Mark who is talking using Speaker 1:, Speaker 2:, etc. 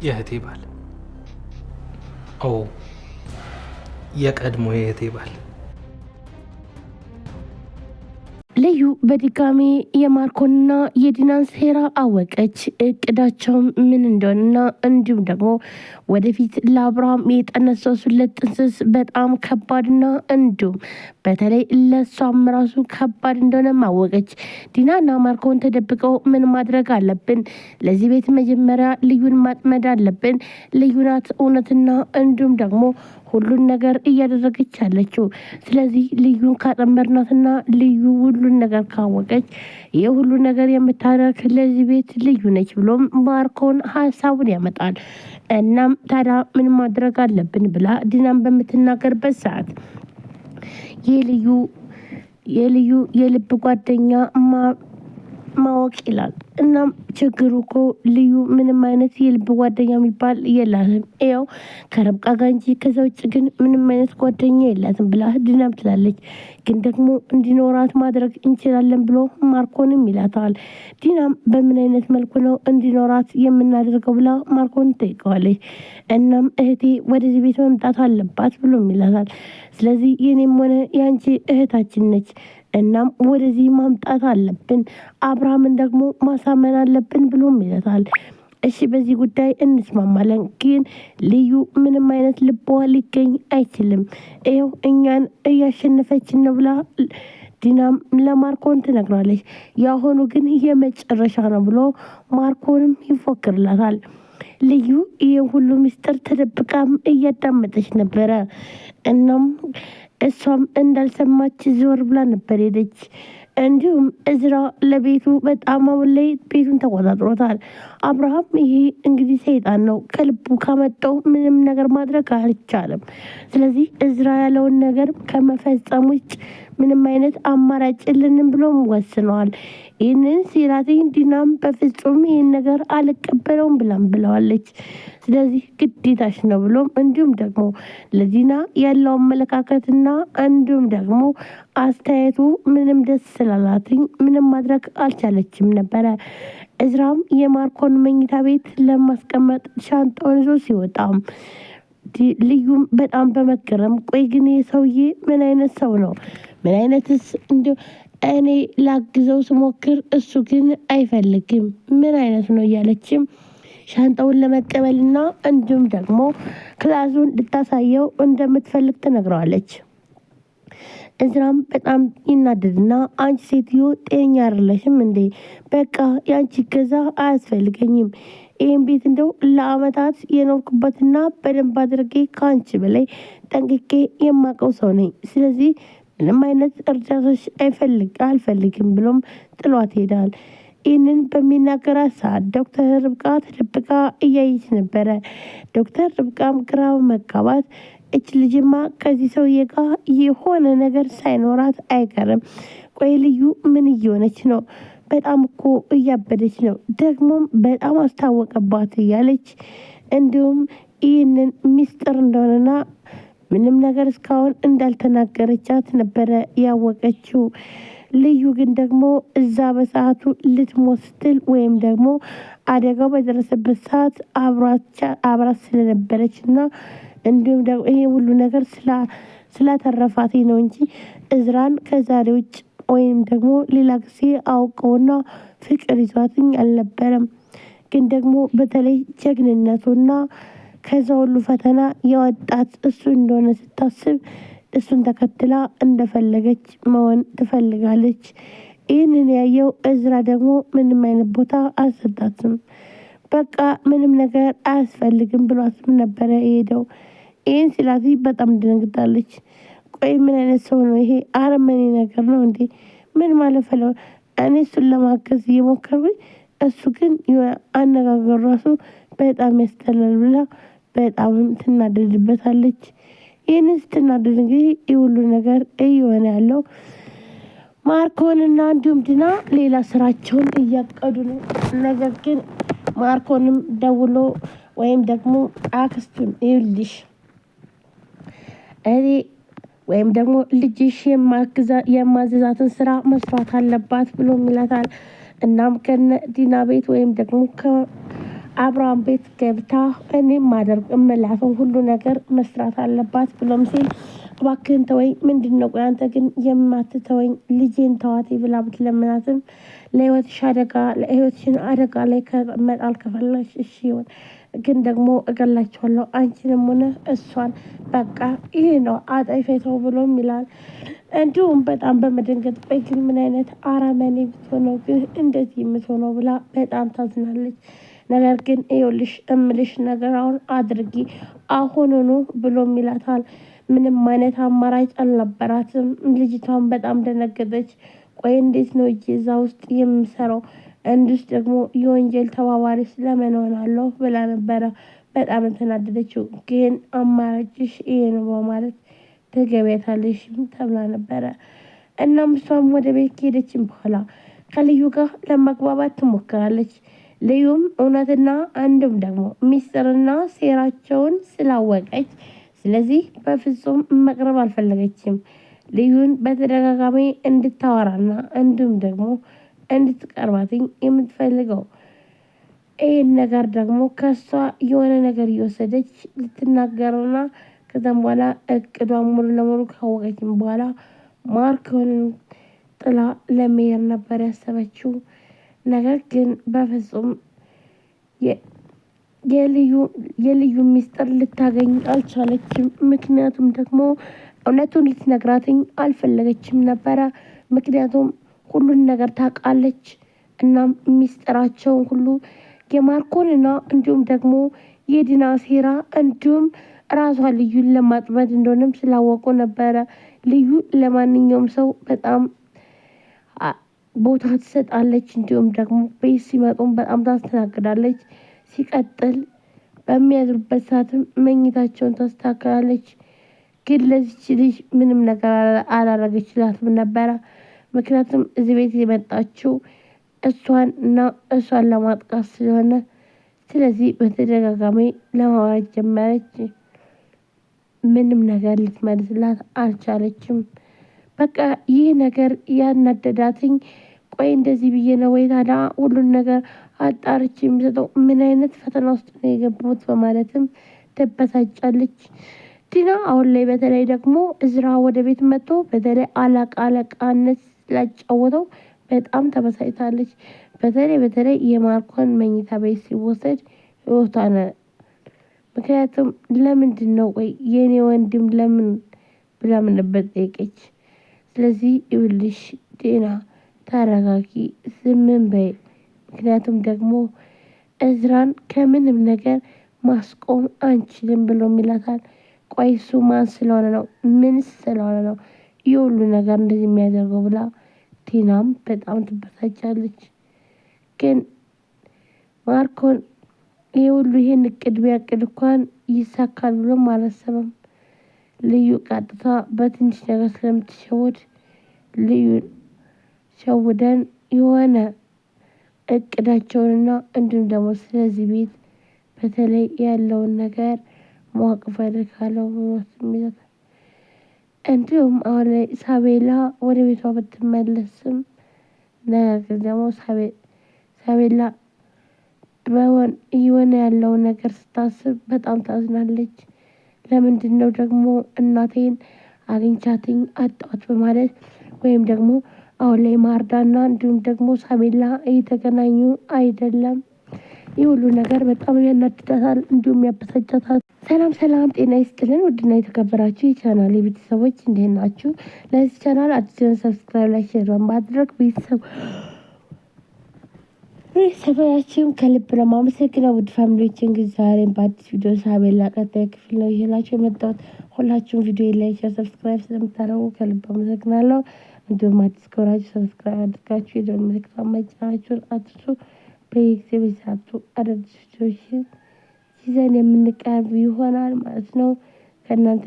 Speaker 1: የእህቴ ባል የቀድሞ የእህቴ ባል
Speaker 2: ልዩ በድጋሚ የማርኮንና የዲናን ሴራ አወቀች። እቅዳቸው ምን እንደሆነና እንዲሁም ደግሞ ወደፊት ለአብርሃም የጠነሰሱለት ጥንስስ በጣም ከባድና እንዲሁም በተለይ ለሷም ራሱ ከባድ እንደሆነ ማወቀች። ዲናና ማርኮን ተደብቀው ምን ማድረግ አለብን? ለዚህ ቤት መጀመሪያ ልዩን ማጥመድ አለብን። ልዩ ናት እውነትና እንዲሁም ደግሞ ሁሉን ነገር እያደረገች ያለችው። ስለዚህ ልዩን ካጠመድናትና ልዩ ሁሉን ነገር ካወቀች የሁሉ ነገር የምታደርግ ለዚህ ቤት ልዩ ነች ብሎም ማርኮን ሀሳቡን ያመጣል። እናም ታዲያ ምን ማድረግ አለብን ብላ ዲናን በምትናገርበት ሰዓት የልዩ የልብ ጓደኛ ማወቅ ይላል። እናም ችግሩ እኮ ልዩ ምንም አይነት የልብ ጓደኛ የሚባል የላትም፣ ያው ከረብቃ ጋር እንጂ ከዛ ውጭ ግን ምንም አይነት ጓደኛ የላትም ብላ ዲናም ትላለች። ግን ደግሞ እንዲኖራት ማድረግ እንችላለን ብሎ ማርኮንም ይላታል። ዲናም በምን አይነት መልኩ ነው እንዲኖራት የምናደርገው ብላ ማርኮን ትጠይቀዋለች። እናም እህቴ ወደዚህ ቤት መምጣት አለባት ብሎም ይላታል። ስለዚህ የኔም ሆነ የአንቺ እህታችን ነች። እናም ወደዚህ ማምጣት አለብን፣ አብርሃምን ደግሞ ማሳመን አለብን ብሎም ይላታል። እሺ በዚህ ጉዳይ እንስማማለን፣ ግን ልዩ ምንም አይነት ልቧ ሊገኝ አይችልም፣ ይኸው እኛን እያሸነፈችን ነው ብላ ዲናም ለማርኮን ትነግራለች። ያሁኑ ግን የመጨረሻ ነው ብሎ ማርኮንም ይፎክርላታል። ልዩ ይህን ሁሉ ምስጢር ተደብቃም እያዳመጠች ነበረ። እናም እሷም እንዳልሰማች ዞር ብላ ነበር ሄደች። እንዲሁም እዝራ ለቤቱ በጣም አሁን ላይ ቤቱን ተቆጣጥሮታል። አብርሃም ይሄ እንግዲህ ሰይጣን ነው፣ ከልቡ ካመጣው ምንም ነገር ማድረግ አልቻለም። ስለዚህ እዝራ ያለውን ነገር ከመፈጸም ውጭ ምንም አይነት አማራጭ የለንም ብሎም ወስነዋል። ይህንን ሲላትኝ ዲናም በፍጹም ይህን ነገር አልቀበለውም ብለዋለች። ስለዚህ ግዴታሽ ነው ብሎም እንዲሁም ደግሞ ለዲና ያለው አመለካከትና እንዲሁም ደግሞ አስተያየቱ ምንም ደስ ስላላትኝ ምንም ማድረግ አልቻለችም ነበረ። እዝራም የማርኮን መኝታ ቤት ለማስቀመጥ ሻንጣውን ይዞ ሲወጣም ልዩም በጣም በመገረም ቆይ ግን የሰውዬ ምን አይነት ሰው ነው? ምን አይነትስ እንዲሁ እኔ ላግዘው ስሞክር እሱ ግን አይፈልግም፣ ምን አይነት ነው እያለችም ሻንጣውን ለመቀበልና እንዲሁም ደግሞ ክላሱን ልታሳየው እንደምትፈልግ ትነግረዋለች። እዝራም በጣም ይናደድና አንቺ ሴትዮ ጤነኛ አይደለሽም እንዴ? በቃ የአንቺ ገዛ አያስፈልገኝም። ይህን ቤት እንደው ለአመታት የኖርኩበትና በደንብ አድርጌ ከአንቺ በላይ ጠንቅቄ የማውቀው ሰው ነኝ። ስለዚህ ምንም አይነት እርዳታሽ አልፈልግም ብሎም ጥሏት ሄዳል። ይህንን በሚናገራት ሰዓት ዶክተር ርብቃ ተደብቃ እያየች ነበረ። ዶክተር ርብቃም ግራ መጋባት እች ልጅማ ከዚህ ሰውዬ ጋር የሆነ ነገር ሳይኖራት አይቀርም። ቆይ ልዩ ምን እየሆነች ነው? በጣም እኮ እያበደች ነው፣ ደግሞም በጣም አስታወቀባት እያለች እንዲሁም ይህንን ሚስጥር እንደሆነና ምንም ነገር እስካሁን እንዳልተናገረቻት ነበረ ያወቀችው። ልዩ ግን ደግሞ እዛ በሰዓቱ ልትሞት ስትል ወይም ደግሞ አደጋው በደረሰበት ሰዓት አብራት ስለነበረች እና እንዲሁም ደግሞ ይሄ ሁሉ ነገር ስላተረፋት ነው እንጂ እዝራን ከዛሬ ውጭ ወይም ደግሞ ሌላ ጊዜ አውቀውና ፍቅር ይዟትኝ አልነበረም። ግን ደግሞ በተለይ ጀግንነቱና ከዛ ሁሉ ፈተና ያወጣት እሱ እንደሆነ ስታስብ እሱን ተከትላ እንደፈለገች መሆን ትፈልጋለች። ይህንን ያየው እዝራ ደግሞ ምንም አይነት ቦታ አልሰጣትም። በቃ ምንም ነገር አያስፈልግም ብሏትም ነበረ የሄደው። ይህን ሲላት በጣም ደንግጣለች። ቆይ ምን አይነት ሰው ነው ይሄ? አረመኔ ነገር ነው እንዴ? ምን ማለት ፈለው? እኔ እሱን ለማገዝ እየሞከርኩኝ እሱ ግን አነጋገሩ ራሱ በጣም ያስጠላል ብላ በጣምም ትናደድበታለች። ይህንን ስትናደድ እንግዲህ የሁሉ ነገር እየሆነ ያለው ማርኮንና እንዲሁም ዲና ሌላ ስራቸውን እያቀዱ ነው። ነገር ግን ማርኮንም ደውሎ ወይም ደግሞ አክስቱን ይልሽ እኔ ወይም ደግሞ ልጅሽ የማዘዛትን ስራ መስራት አለባት ብሎ ይላታል። እናም ከነ ዲና ቤት ወይም ደግሞ አብርሃም ቤት ገብታ እኔም ማደርግ እምላትን ሁሉ ነገር መስራት አለባት ብሎም ሲል እባክህን ተወኝ፣ ምንድነው ቆይ አንተ ግን የማትተወኝ ልጄን ተዋቴ ብላ ብትለምናትም ለህይወትሽን አደጋ ላይ ከመጣል ከፈለሽ እሺ ይሁን፣ ግን ደግሞ እገላቸዋለሁ አንቺንም ሆነ እሷን፣ በቃ ይሄ ነው አጠይፈተው ብሎም ይላል። እንዲሁም በጣም በመደንገጥ ቆይ ግን ምን አይነት አረመኔ ብትሆነው ግን እንደዚህ የምትሆነው ብላ በጣም ታዝናለች። ነገር ግን ይኸውልሽ እምልሽ ነገር አሁን አድርጊ አሁኑኑ ብሎም ይላታል። ምንም አይነት አማራጭ አልነበራትም። ልጅቷን በጣም ደነገጠች። ቆይ እንዴት ነው እጄ እዛ ውስጥ የምሰራው? እንዱስ ደግሞ የወንጀል ተባባሪ ስለምን ሆናለሁ ብላ ነበረ በጣም የተናደደችው። ግን አማራጭሽ ይሄ ነው በማለት ትገቢያታለሽ ተብላ ነበረ። እናም እሷም ወደ ቤት ከሄደችም በኋላ ከልዩ ጋር ለመግባባት ትሞክራለች። ልዩም እውነትና አንድም ደግሞ ሚስጥርና ሴራቸውን ስላወቀች ስለዚህ በፍጹም መቅረብ አልፈለገችም። ልዩን በተደጋጋሚ እንድታወራና እንዲሁም ደግሞ እንድትቀርባትኝ የምትፈልገው ይህን ነገር ደግሞ ከሷ የሆነ ነገር እየወሰደች ልትናገረውና ከዛም በኋላ እቅዷን ሙሉ ለሙሉ ካወቀችም በኋላ ማርኮንን ጥላ ለመሄድ ነበር ያሰበችው። ነገር ግን በፍጹም የልዩ ሚስጥር ልታገኝ አልቻለችም። ምክንያቱም ደግሞ እውነቱን ልትነግራትኝ አልፈለገችም ነበረ። ምክንያቱም ሁሉን ነገር ታውቃለች። እናም ሚስጥራቸውን ሁሉ የማርኮንና እንዲሁም ደግሞ የዲና ሴራ እንዲሁም ራሷ ልዩን ለማጥመድ እንደሆነም ስላወቁ ነበረ። ልዩ ለማንኛውም ሰው በጣም ቦታ ትሰጣለች። እንዲሁም ደግሞ ቤት ሲመጡም በጣም ታስተናግዳለች። ሲቀጥል በሚያድሩበት ሰዓትም መኝታቸውን ታስተካክላለች። ግን ለዚች ልጅ ምንም ነገር አላረገችላትም ነበረ። ምክንያቱም እዚህ ቤት የመጣችው እሷን ለማጥቃት ስለሆነ ስለዚህ በተደጋጋሚ ለማውራት ጀመረች። ምንም ነገር ልትመልስላት አልቻለችም። በቃ ይህ ነገር ያናደዳትኝ ቆይ እንደዚህ ብዬ ነው ወይ ታዲያ ሁሉን ነገር አጣርቼ የሚሰጠው ምን አይነት ፈተና ውስጥ ነው የገባሁት በማለትም ትበሳጫለች። ዲና አሁን ላይ በተለይ ደግሞ እዝራ ወደ ቤት መጥቶ በተለይ አለቃነት ስላጫወተው በጣም ተበሳጭታለች። በተለይ የማርኮን መኝታ ቤት ሲወሰድ ህይወቷን ምክንያቱም ለምንድን ነው ቆይ የኔ ወንድም ለምን ብላ ምን ነበር ጠየቀች። ስለዚህ ይኸውልሽ ዲና ተረጋጊ፣ ዝም በይ። ምክንያቱም ደግሞ እዝራን ከምንም ነገር ማስቆም አንችልም ብሎም ይላታል። ቆይ እሱ ማን ስለሆነ ነው? ምንስ ስለሆነ ነው ይህ ሁሉ ነገር እንደዚህ የሚያደርገው ብላ ቲናም በጣም ትበሳጫለች። ግን ማርኮን ይህ ሁሉ ይሄን እቅድ ቢያቅድ እንኳን ይሳካል ብሎም አላሰበም። ልዩ ቀጥታ በትንሽ ነገር ስለምትሸወድ ልዩን ሸውደን የሆነ እቅዳቸውንና እንዲሁም ደግሞ ስለዚህ ቤት በተለይ ያለውን ነገር ማወቅ እፈልጋለሁ ብሎ እንዲሁም አሁን ላይ ሳቤላ ወደ ቤቷ ብትመለስም ነገር ግን ደግሞ ሳቤላ የሆነ ያለውን ነገር ስታስብ በጣም ታዝናለች። ለምንድን ነው ደግሞ እናቴን አግኝቻትኝ አጣኋት በማለት ወይም ደግሞ አሁን ላይ ማርዳና እንዲሁም ደግሞ ሳቤላ እየተገናኙ አይደለም። ይህ ሁሉ ነገር በጣም ያናድዳታል፣ እንዲሁም ያበሳጫታል። ሰላም ጤና ይስጥልን ውድና የተከበራችሁ የቻናል ቤተሰቦች እንዴት ናችሁ? ለዚህ ቻናል አዲስ ሰብስክራይብ ላይ ሼር በማድረግ ቤተሰባችን ከልብ ለማመሰግነው። ውድ ፋሚሊዎች እንግዲህ ዛሬም በአዲስ ቪዲዮ ሳቤላ ቀጣይ ክፍል ነው ይዤላችሁ የመጣሁት። ሁላችሁም ቪዲዮ ላይ ሼር ሰብስክራይብ ስለምታደርጉ ከልብ አመሰግናለሁ። እንዲሁም አዲስ ከሆናችሁ ሰብስክራይብ አድርጋችሁ የደወል ምልክቱን መጫናችሁን አትርሱ። በየጊዜው በሰዓቱ አዳዲስ ቪዲዮዎችን ይዘን የምንቀርብ ይሆናል ማለት ነው። ከእናንተ